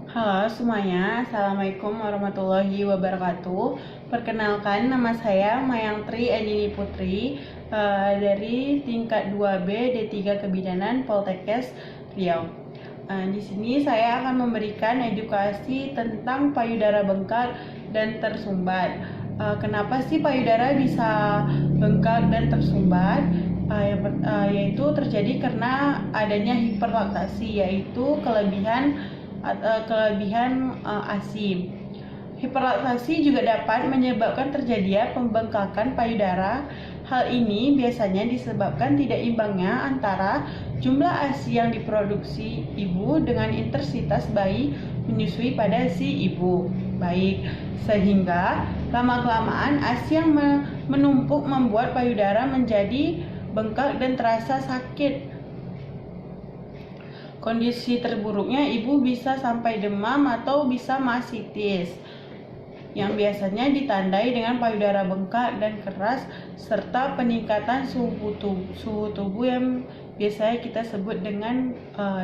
Halo semuanya, Assalamualaikum warahmatullahi wabarakatuh. Perkenalkan, nama saya Mayangtri Andini Putri dari tingkat 2B D3 Kebidanan Poltekkes Riau. Di sini saya akan memberikan edukasi tentang payudara bengkak dan tersumbat. Kenapa sih payudara bisa bengkak dan tersumbat? Yaitu terjadi karena adanya hiperlaktasi, yaitu kelebihan ASI. Hiperlaktasi juga dapat menyebabkan terjadinya pembengkakan payudara. Hal ini biasanya disebabkan tidak imbangnya antara jumlah ASI yang diproduksi ibu dengan intensitas bayi menyusui pada si ibu. Baik, sehingga lama-kelamaan ASI yang menumpuk membuat payudara menjadi bengkak dan terasa sakit. Kondisi terburuknya ibu bisa sampai demam atau bisa masitis, yang biasanya ditandai dengan payudara bengkak dan keras serta peningkatan suhu tubuh yang biasanya kita sebut dengan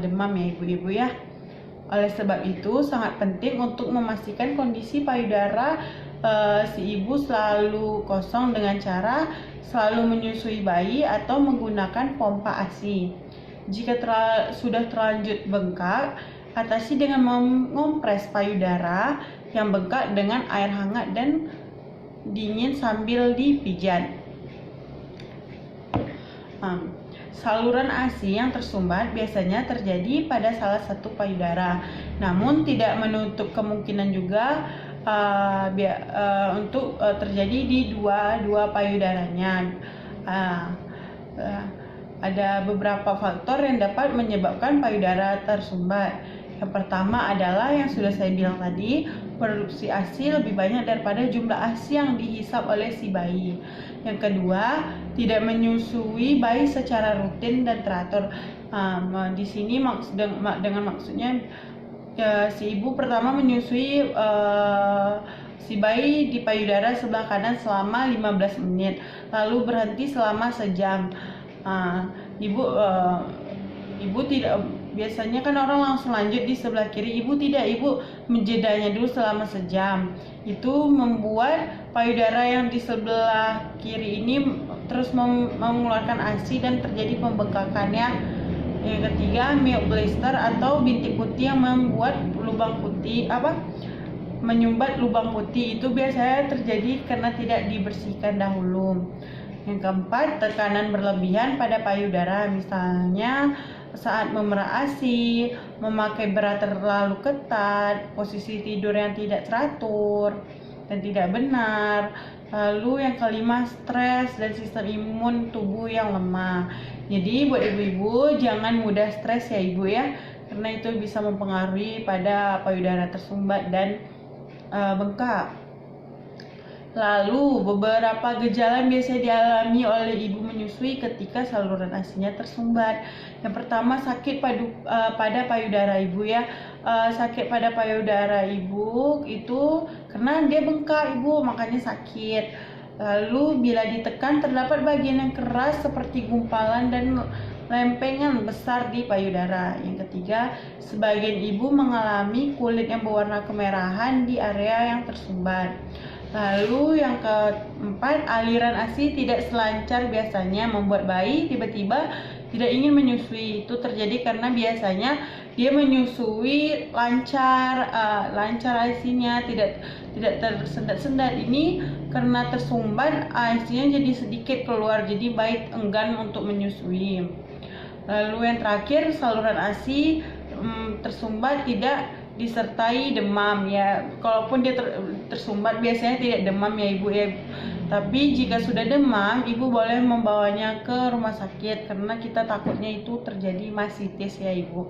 demam ya ibu-ibu ya. Oleh sebab itu sangat penting untuk memastikan kondisi payudara si ibu selalu kosong dengan cara selalu menyusui bayi atau menggunakan pompa ASI. Jika sudah terlanjur bengkak, atasi dengan mengompres payudara yang bengkak dengan air hangat dan dingin sambil dipijat. Saluran ASI yang tersumbat biasanya terjadi pada salah satu payudara, namun tidak menutup kemungkinan juga untuk terjadi di dua payudaranya. Ada beberapa faktor yang dapat menyebabkan payudara tersumbat. Yang pertama adalah yang sudah saya bilang tadi, produksi ASI lebih banyak daripada jumlah ASI yang dihisap oleh si bayi. Yang kedua, tidak menyusui bayi secara rutin dan teratur. Di sini dengan maksudnya si ibu pertama menyusui si bayi di payudara sebelah kanan selama 15 menit, lalu berhenti selama sejam. Ibu tidak, biasanya kan orang langsung lanjut di sebelah kiri, ibu menjedanya dulu selama sejam. Itu membuat payudara yang di sebelah kiri ini terus mengeluarkan ASI dan terjadi pembengkakannya. Yang ketiga, milk blister atau bintik putih yang membuat lubang putih menyumbat lubang putih. Itu biasanya terjadi karena tidak dibersihkan dahulu. Yang keempat, tekanan berlebihan pada payudara, misalnya saat memerah ASI, memakai bra terlalu ketat, posisi tidur yang tidak teratur dan tidak benar. Lalu yang kelima, stres dan sistem imun tubuh yang lemah. Jadi buat ibu-ibu jangan mudah stres ya ibu ya, karena itu bisa mempengaruhi pada payudara tersumbat dan bengkak. Lalu, beberapa gejala yang biasa dialami oleh ibu menyusui ketika saluran ASI-nya tersumbat. Yang pertama, sakit pada payudara ibu ya. Sakit pada payudara ibu itu karena dia bengkak ibu, makanya sakit. Lalu, bila ditekan terdapat bagian yang keras seperti gumpalan dan lempengan besar di payudara. Yang ketiga, sebagian ibu mengalami kulit yang berwarna kemerahan di area yang tersumbat. Lalu yang keempat, aliran ASI tidak selancar biasanya membuat bayi tiba-tiba tidak ingin menyusui. Itu terjadi karena biasanya dia menyusui lancar ASI-nya, tidak tersendat-sendat. Ini karena tersumbat ASI-nya jadi sedikit keluar, jadi bayi enggan untuk menyusui. Lalu yang terakhir, saluran ASI tersumbat tidak disertai demam ya. Kalaupun dia tersumbat biasanya tidak demam ya ibu ya. Tapi jika sudah demam, ibu boleh membawanya ke rumah sakit karena kita takutnya itu terjadi masitis ya ibu.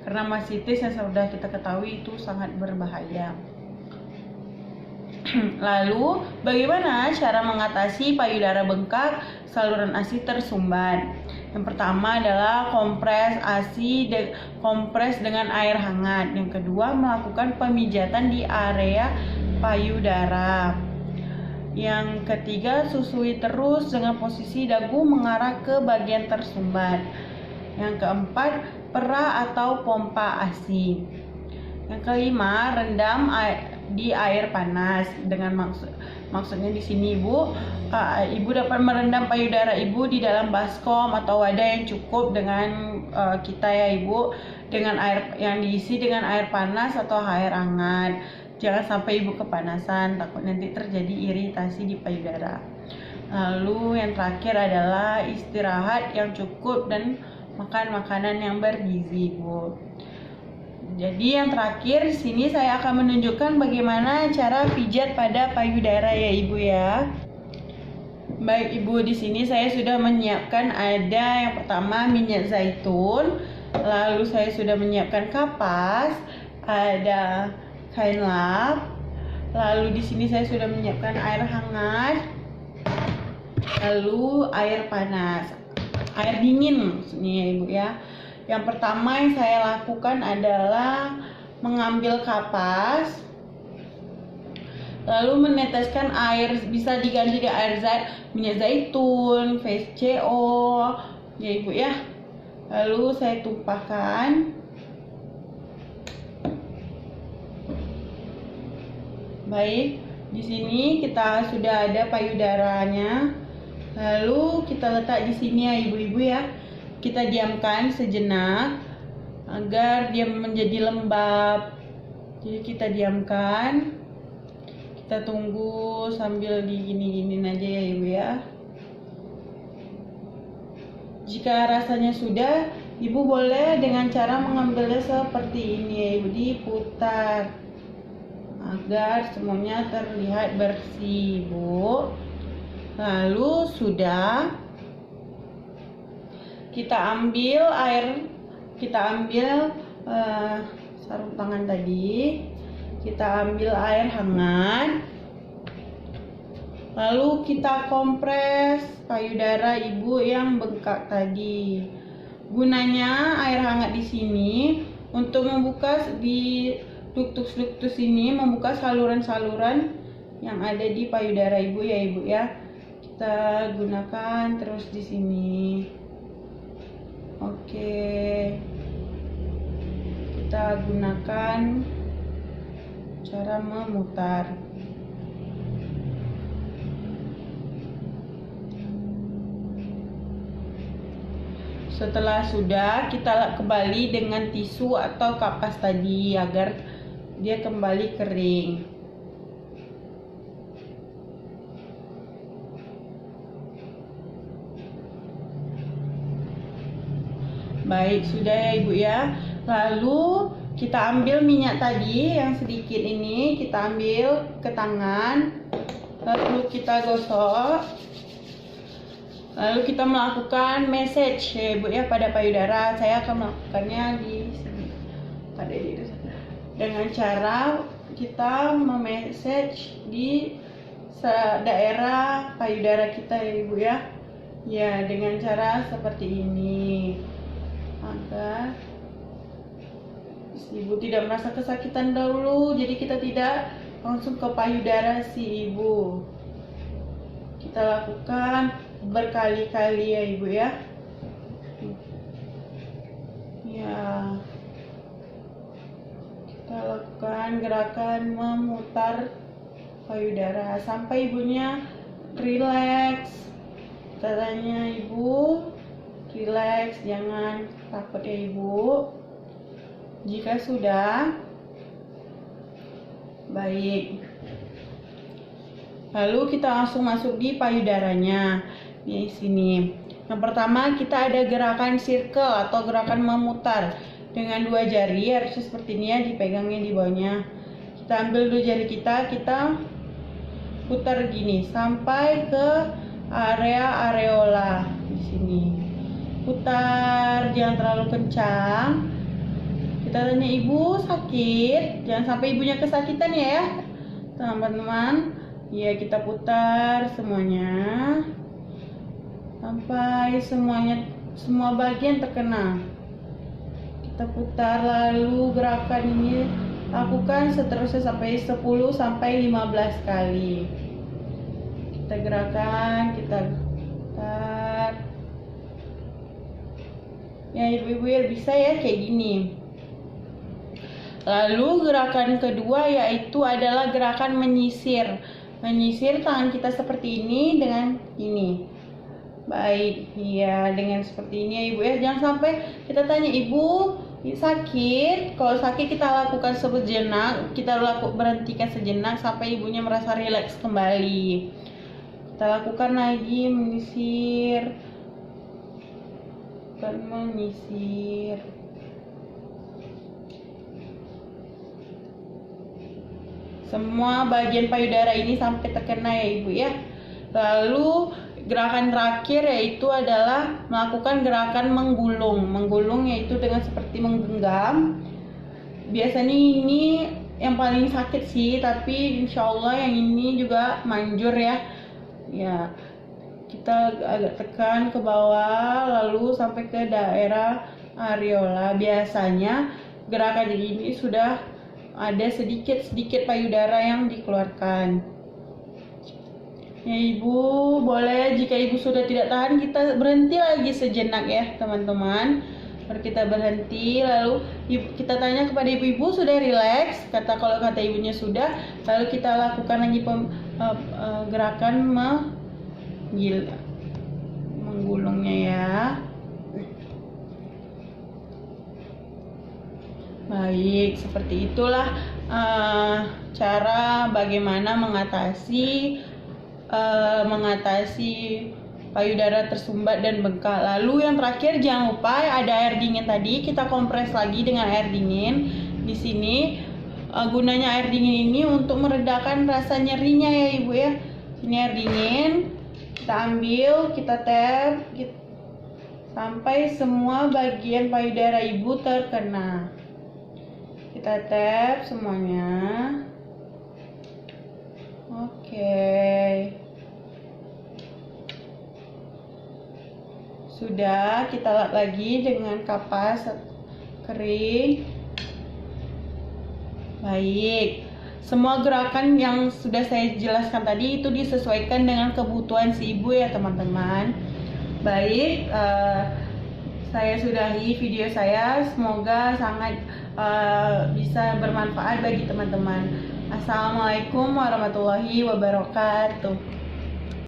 Karena masitis yang sudah kita ketahui itu sangat berbahaya. Lalu, bagaimana cara mengatasi payudara bengkak, saluran ASI tersumbat? Yang pertama adalah kompres dengan air hangat. Yang kedua, melakukan pemijatan di area payudara. Yang ketiga, susui terus dengan posisi dagu mengarah ke bagian tersumbat. Yang keempat, pera atau pompa ASI. Yang kelima, rendam di air panas. Dengan maksudnya di sini ibu dapat merendam payudara ibu di dalam baskom atau wadah yang cukup dengan kita ya ibu, dengan air yang diisi dengan air panas atau air hangat. Jangan sampai ibu kepanasan, takut nanti terjadi iritasi di payudara. Lalu yang terakhir adalah istirahat yang cukup dan makan makanan yang bergizi ibu. Jadi yang terakhir di sini saya akan menunjukkan bagaimana cara pijat pada payudara ya ibu ya. Baik ibu, di sini saya sudah menyiapkan ada yang pertama minyak zaitun, lalu saya sudah menyiapkan kapas, ada kain lap, lalu di sini saya sudah menyiapkan air hangat, lalu air panas, air dingin maksudnya ya ibu ya. Yang pertama yang saya lakukan adalah mengambil kapas, lalu meneteskan air, bisa diganti dengan air minyak zaitun, VSCO ya ibu ya. Lalu saya tumpahkan. Baik, di sini kita sudah ada payudaranya. Lalu kita letak di sini ya ibu-ibu ya. Kita diamkan sejenak agar dia menjadi lembab. Jadi kita diamkan, kita tunggu sambil digini-giniin aja ya ibu ya. Jika rasanya sudah, ibu boleh dengan cara mengambilnya seperti ini ya ibu, diputar agar semuanya terlihat bersih ibu. Lalu sudah, kita ambil sarung tangan tadi, kita ambil air hangat, lalu kita kompres payudara ibu yang bengkak tadi. Gunanya air hangat di sini untuk membuka di duktus ini, membuka saluran-saluran yang ada di payudara ibu ya ibu ya. Kita gunakan terus di sini. Oke, kita gunakan cara memutar. Setelah sudah, kita kembali dengan tisu atau kapas tadi agar dia kembali kering. Baik, sudah ya ibu ya. Lalu kita ambil minyak tadi yang sedikit ini, kita ambil ke tangan, lalu kita gosok, lalu kita melakukan massage ya ibu ya pada payudara. Saya akan melakukannya di sini, pada diri dengan cara kita memassage di daerah payudara kita ya ibu ya. Ya, dengan cara seperti ini agar ibu tidak merasa kesakitan dahulu, jadi kita tidak langsung ke payudara si ibu. Kita lakukan berkali-kali ya ibu ya. Ya, kita lakukan gerakan memutar payudara sampai ibunya rileks. Caranya ibu rileks, jangan takut ya ibu. Jika sudah baik, lalu kita langsung masuk di payudaranya di sini. Yang pertama kita ada gerakan circle atau gerakan memutar dengan 2 jari, harusnya seperti ini ya, dipegangnya di bawahnya. Kita ambil 2 jari kita putar gini sampai ke area areola di sini. Putar, jangan terlalu kencang. Kita tanya ibu sakit, jangan sampai ibunya kesakitan ya teman-teman. Ya, kita putar semuanya sampai semua bagian terkena. Kita putar, lalu gerakan ini lakukan seterusnya sampai 10 sampai 15 kali. Kita gerakan, kita putar. Ya ibu-ibu ya, bisa ya kayak gini. Lalu gerakan kedua yaitu adalah gerakan menyisir. Menyisir tangan kita seperti ini dengan ini. Baik, ya dengan seperti ini ya Ibu ya. Jangan sampai kita tanya Ibu sakit. Kalau sakit kita lakukan sejenak, kita berhentikan sejenak sampai ibunya merasa rileks kembali. Kita lakukan lagi menyisir dan menyisir. Semua bagian payudara ini sampai terkena ya Ibu ya. Lalu gerakan terakhir yaitu adalah melakukan gerakan menggulung. Menggulung yaitu dengan seperti menggenggam. Biasanya ini yang paling sakit sih, tapi insya Allah yang ini juga manjur ya. Ya, kita agak tekan ke bawah lalu sampai ke daerah areola. Biasanya gerakan ini sudah ada sedikit payudara yang dikeluarkan. Ya Ibu, boleh jika Ibu sudah tidak tahan kita berhenti lagi sejenak ya teman-teman. Baru kita berhenti, lalu kita tanya kepada ibu-ibu sudah rileks. Kalau kata ibunya sudah, lalu kita lakukan lagi gerakan menggulungnya ya. Baik, seperti itulah cara bagaimana mengatasi payudara tersumbat dan bengkak. Lalu yang terakhir jangan lupa ada air dingin tadi, kita kompres lagi dengan air dingin. Di sini gunanya air dingin ini untuk meredakan rasa nyerinya ya Ibu ya. Ini air dingin, kita ambil, kita tap sampai semua bagian payudara Ibu terkena. Kita tap semuanya. Oke. Sudah, kita lap lagi dengan kapas kering. Baik. Semua gerakan yang sudah saya jelaskan tadi itu disesuaikan dengan kebutuhan si ibu ya teman-teman. Baik, saya sudahi video saya. Semoga sangat bisa bermanfaat bagi teman-teman. Assalamualaikum warahmatullahi wabarakatuh.